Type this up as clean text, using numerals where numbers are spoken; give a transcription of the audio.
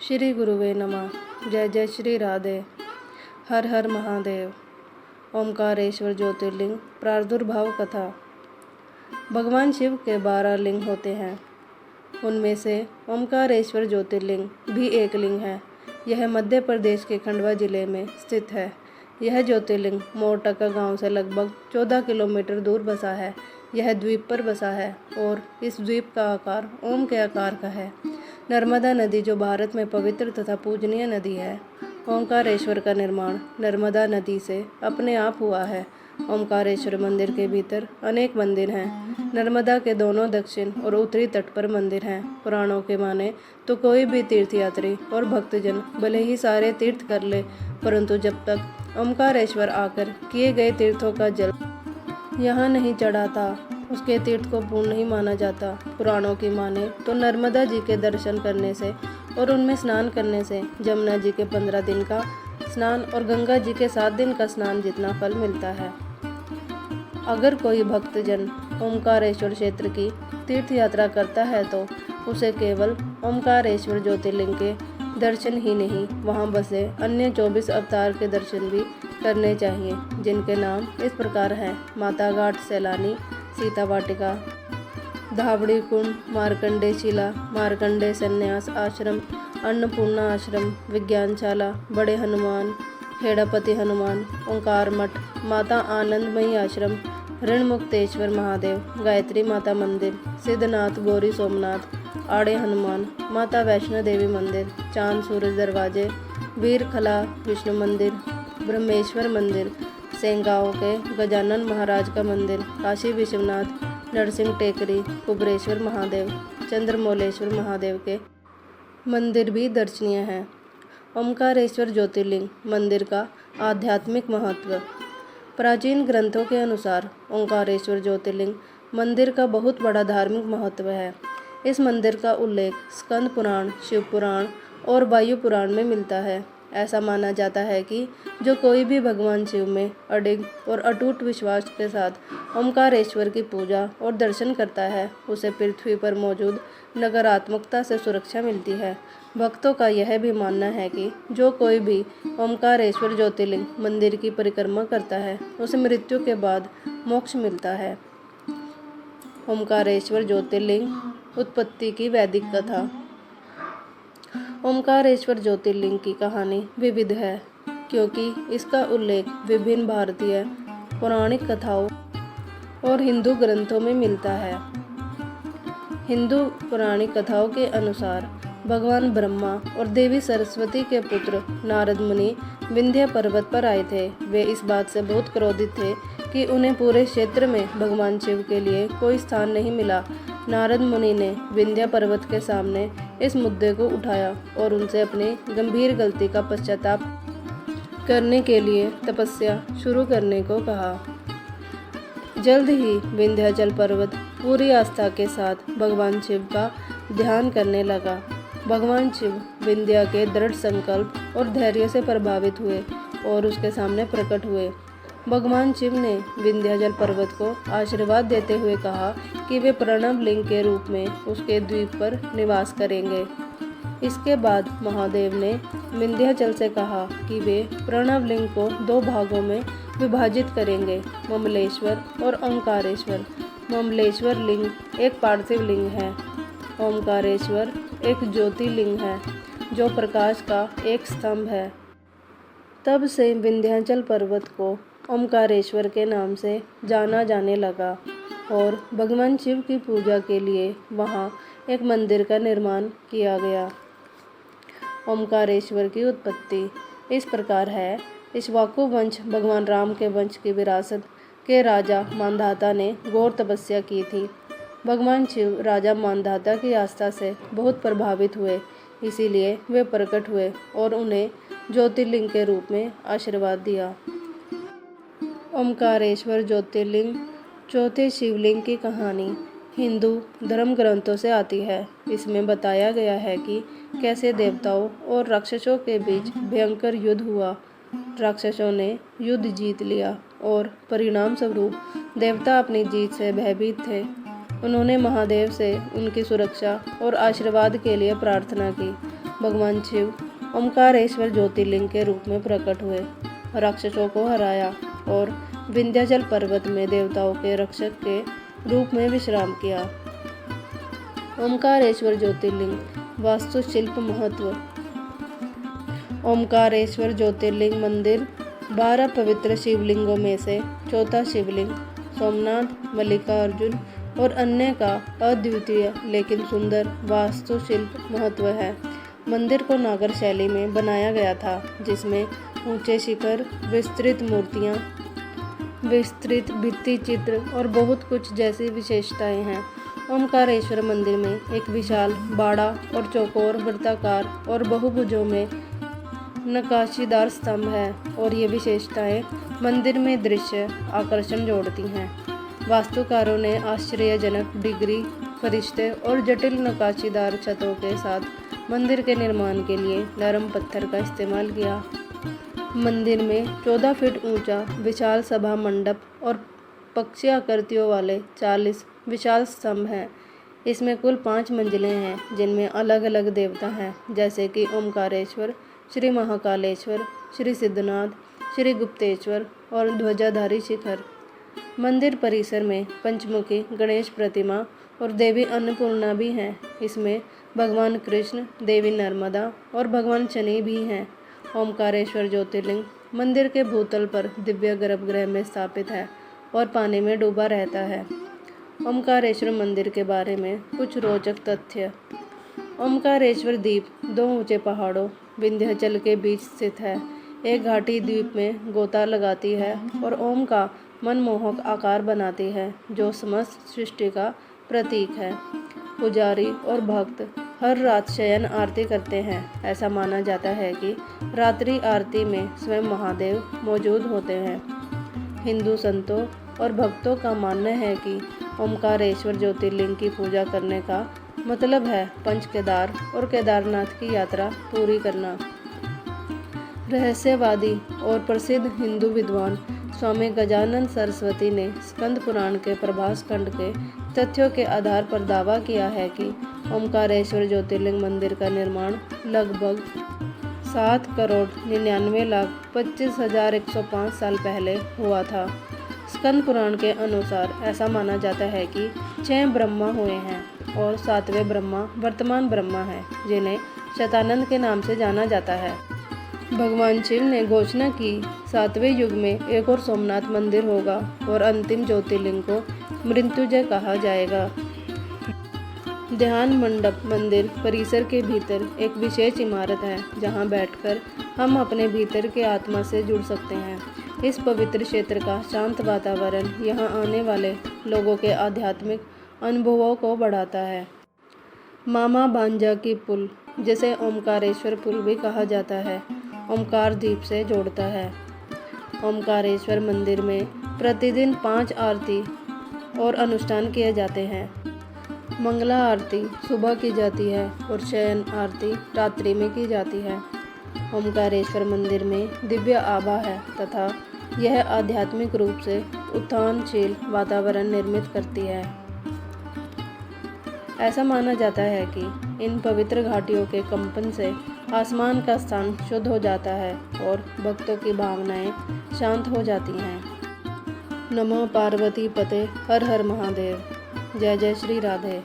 श्री गुरुवे नमः। जय जय श्री राधे। हर हर महादेव। ओमकारेश्वर ज्योतिर्लिंग प्रादुर्भाव कथा। भगवान शिव के 12 लिंग होते हैं। उनमें से ओमकारेश्वर ज्योतिर्लिंग भी एक लिंग है। यह मध्य प्रदेश के खंडवा जिले में स्थित है। यह ज्योतिर्लिंग मोरटका गांव से लगभग 14 किलोमीटर दूर बसा है। यह द्वीप पर बसा है और इस द्वीप का आकार ओम के आकार का है। नर्मदा नदी जो भारत में पवित्र तथा पूजनीय नदी है। ओमकारेश्वर का निर्माण नर्मदा नदी से अपने आप हुआ है। ओमकारेश्वर मंदिर के भीतर अनेक मंदिर हैं। नर्मदा के दोनों दक्षिण और उत्तरी तट पर मंदिर हैं। पुराणों के माने तो कोई भी तीर्थयात्री और भक्तजन भले ही सारे तीर्थ कर ले, परंतु जब तक ओमकारेश्वर आकर किए गए तीर्थों का जल यहाँ नहीं चढ़ाता, उसके तीर्थ को पूर्ण नहीं माना जाता। पुराणों की माने तो नर्मदा जी के दर्शन करने से और उनमें स्नान करने से जमुना जी के 15 दिन का स्नान और गंगा जी के 7 दिन का स्नान जितना फल मिलता है। अगर कोई भक्तजन ओमकारेश्वर क्षेत्र की तीर्थ यात्रा करता है तो उसे केवल ओमकारेश्वर ज्योतिर्लिंग के दर्शन ही नहीं, वहाँ बसे अन्य 24 अवतार के दर्शन भी करने चाहिए, जिनके नाम इस प्रकार हैं: माता घाट सैलानी, सीता वाटिका, धावड़ी कुंड, मार्कंडे शिला, मार्कंडे संन्यास आश्रम, अन्नपूर्णा आश्रम, विज्ञानशाला, बड़े हनुमान, हेड़ापति हनुमान, ओंकार मठ, माता आनंदमयी आश्रम, ऋणमुक्तेश्वर महादेव, गायत्री माता मंदिर, सिद्धनाथ गौरी सोमनाथ, आड़े हनुमान, माता वैष्णो देवी मंदिर, चांद सूरज दरवाजे, वीरखला विष्णु मंदिर, ब्रह्मेश्वर मंदिर, सेंगांव के गजानन महाराज का मंदिर, काशी विश्वनाथ, नरसिंह टेकरी, कुबरेश्वर महादेव, चंद्रमौलेश्वर महादेव के मंदिर भी दर्शनीय हैं। ओमकारेश्वर ज्योतिर्लिंग मंदिर का आध्यात्मिक महत्व। प्राचीन ग्रंथों के अनुसार ओमकारेश्वर ज्योतिर्लिंग मंदिर का बहुत बड़ा धार्मिक महत्व है। इस मंदिर का उल्लेख स्कंद पुराण, शिव पुराण और वायु पुराण में मिलता है। ऐसा माना जाता है कि जो कोई भी भगवान शिव में अडिग और अटूट विश्वास के साथ ओमकारेश्वर की पूजा और दर्शन करता है, उसे पृथ्वी पर मौजूद नकारात्मकता से सुरक्षा मिलती है। भक्तों का यह भी मानना है कि जो कोई भी ओमकारेश्वर ज्योतिर्लिंग मंदिर की परिक्रमा करता है, उसे मृत्यु के बाद मोक्ष मिलता है। ओमकारेश्वर ज्योतिर्लिंग उत्पत्ति की वैदिक कथा। ओमकारेश्वर ज्योतिर्लिंग की कहानी विविध है, क्योंकि इसका उल्लेख विभिन्न भारतीय पौराणिक कथाओं और हिंदू ग्रंथों में मिलता है। हिंदू पौराणिक कथाओं के अनुसार भगवान ब्रह्मा और देवी सरस्वती के पुत्र नारद मुनि विंध्य पर्वत पर आए थे। वे इस बात से बहुत क्रोधित थे कि उन्हें पूरे क्षेत्र में भगवान शिव के लिए कोई स्थान नहीं मिला। नारद मुनि ने विंध्य पर्वत के सामने इस मुद्दे को उठाया और उनसे अपनी गंभीर गलती का पश्चाताप करने के लिए तपस्या शुरू करने को कहा। जल्द ही विंध्याचल पर्वत पूरी आस्था के साथ भगवान शिव का ध्यान करने लगा। भगवान शिव विंध्या के दृढ़ संकल्प और धैर्य से प्रभावित हुए और उसके सामने प्रकट हुए। भगवान शिव ने विंध्याचल पर्वत को आशीर्वाद देते हुए कहा कि वे प्रणव लिंग के रूप में उसके द्वीप पर निवास करेंगे। इसके बाद महादेव ने विंध्याचल से कहा कि वे प्रणव लिंग को 2 भागों में विभाजित करेंगे, ममलेश्वर और ओमकारेश्वर। ममलेश्वर लिंग एक पार्थिव लिंग है। ओमकारेश्वर एक ज्योतिर्लिंग है जो प्रकाश का एक स्तंभ है। तब से विंध्याचल पर्वत को ओमकारेश्वर के नाम से जाना जाने लगा और भगवान शिव की पूजा के लिए वहाँ एक मंदिर का निर्माण किया गया। ओमकारेश्वर की उत्पत्ति इस प्रकार है। इक्ष्वाकु वंश भगवान राम के वंश की विरासत के राजा मांधाता ने घोर तपस्या की थी। भगवान शिव राजा मांधाता की आस्था से बहुत प्रभावित हुए, इसीलिए वे प्रकट हुए और उन्हें ज्योतिर्लिंग के रूप में आशीर्वाद दिया। ओमकारेश्वर ज्योतिर्लिंग चौथे शिवलिंग की कहानी हिंदू धर्म ग्रंथों से आती है। इसमें बताया गया है कि कैसे देवताओं और राक्षसों के बीच भयंकर युद्ध हुआ। राक्षसों ने युद्ध जीत लिया और परिणाम स्वरूप देवता अपनी जीत से भयभीत थे। उन्होंने महादेव से उनकी सुरक्षा और आशीर्वाद के लिए प्रार्थना की। भगवान शिव ओमकारेश्वर ज्योतिर्लिंग के रूप में प्रकट हुए, राक्षसों को हराया और विंध्याचल पर्वत में देवताओं के रक्षक के रूप में विश्राम किया। ओमकारेश्वर ज्योतिर्लिंग वास्तुशिल्प महत्व। ओमकारेश्वर ज्योतिर्लिंग मंदिर 12 पवित्र शिवलिंगों में से चौथा शिवलिंग सोमनाथ, मल्लिकार्जुन और अन्य का अद्वितीय लेकिन सुंदर वास्तुशिल्प महत्व है। मंदिर को नागर शैली में बनाया गया था, जिसमें ऊंचे शिखर, विस्तृत मूर्तियां, विस्तृत भित्ति चित्र और बहुत कुछ जैसी विशेषताएं हैं। ओमकारेश्वर मंदिर में एक विशाल बाड़ा और चौकोर, वृत्ताकार और बहुभुजों में नक्काशीदार स्तंभ है और ये विशेषताएं मंदिर में दृश्य आकर्षण जोड़ती हैं। वास्तुकारों ने आश्चर्यजनक डिग्री, फरिश्ते और जटिल नक्काशीदार छतों के साथ मंदिर के निर्माण के लिए नरम पत्थर का इस्तेमाल किया। मंदिर में 14 फीट ऊंचा विशाल सभा मंडप और पक्षी आकृतियों वाले 40 विशाल स्तंभ हैं। इसमें कुल 5 मंजिलें हैं, जिनमें अलग अलग देवता हैं, जैसे कि ओमकारेश्वर, श्री महाकालेश्वर, श्री सिद्धनाथ, श्री गुप्तेश्वर और ध्वजाधारी शिखर। मंदिर परिसर में पंचमुखी गणेश प्रतिमा और देवी अन्नपूर्णा भी हैं। इसमें भगवान कृष्ण, देवी नर्मदा और भगवान शनि भी हैं। ओमकारेश्वर ज्योतिर्लिंग मंदिर के भूतल पर दिव्य गर्भगृह में स्थापित है और पानी में डूबा रहता है। ओमकारेश्वर मंदिर के बारे में कुछ रोचक तथ्य। ओमकारेश्वर द्वीप 2 ऊंचे पहाड़ों विंध्याचल के बीच स्थित है। एक घाटी द्वीप में गोता लगाती है और ओम का मनमोहक आकार बनाती है, जो समस्त सृष्टि का प्रतीक है। पुजारी और भक्त हर रात शयन आरती करते हैं। ऐसा माना जाता है कि रात्रि आरती में स्वयं महादेव मौजूद होते हैं। हिंदू संतों और भक्तों का मानना है कि ओमकारेश्वर ज्योतिर्लिंग की पूजा करने का मतलब है पंच केदार और केदारनाथ की यात्रा पूरी करना। रहस्यवादी और प्रसिद्ध हिंदू विद्वान स्वामी गजानन सरस्वती ने स्कंद पुराण के प्रभास खंड के तथ्यों के आधार पर दावा किया है कि ओमकारेश्वर ज्योतिर्लिंग मंदिर का निर्माण लगभग 7,99,25,105 साल पहले हुआ था। स्कंद पुराण के अनुसार ऐसा माना जाता है कि 6 ब्रह्मा हुए हैं और 7वें ब्रह्मा वर्तमान ब्रह्मा हैं, जिन्हें शतानंद के नाम से जाना जाता है। भगवान शिव ने घोषणा की 7वें युग में एक और सोमनाथ मंदिर होगा और अंतिम ज्योतिर्लिंग को मृत्युंजय कहा जाएगा। ध्यान मंडप मंदिर परिसर के भीतर एक विशेष इमारत है, जहां बैठकर हम अपने भीतर के आत्मा से जुड़ सकते हैं। इस पवित्र क्षेत्र का शांत वातावरण यहां आने वाले लोगों के आध्यात्मिक अनुभवों को बढ़ाता है। मामा भांजा की पुल, जिसे ओमकारेश्वर पुल भी कहा जाता है, ओमकार द्वीप से जोड़ता है। ओमकारेश्वर मंदिर में प्रतिदिन 5 आरती और अनुष्ठान किए जाते हैं। मंगला आरती सुबह की जाती है और शयन आरती रात्रि में की जाती है। ओमकारेश्वर मंदिर में दिव्य आभा है तथा यह आध्यात्मिक रूप से उत्थानशील वातावरण निर्मित करती है। ऐसा माना जाता है कि इन पवित्र घाटियों के कंपन से आसमान का स्थान शुद्ध हो जाता है और भक्तों की भावनाएं शांत हो जाती हैं। नमो पार्वती पते, हर हर महादेव। जय जय श्री राधे।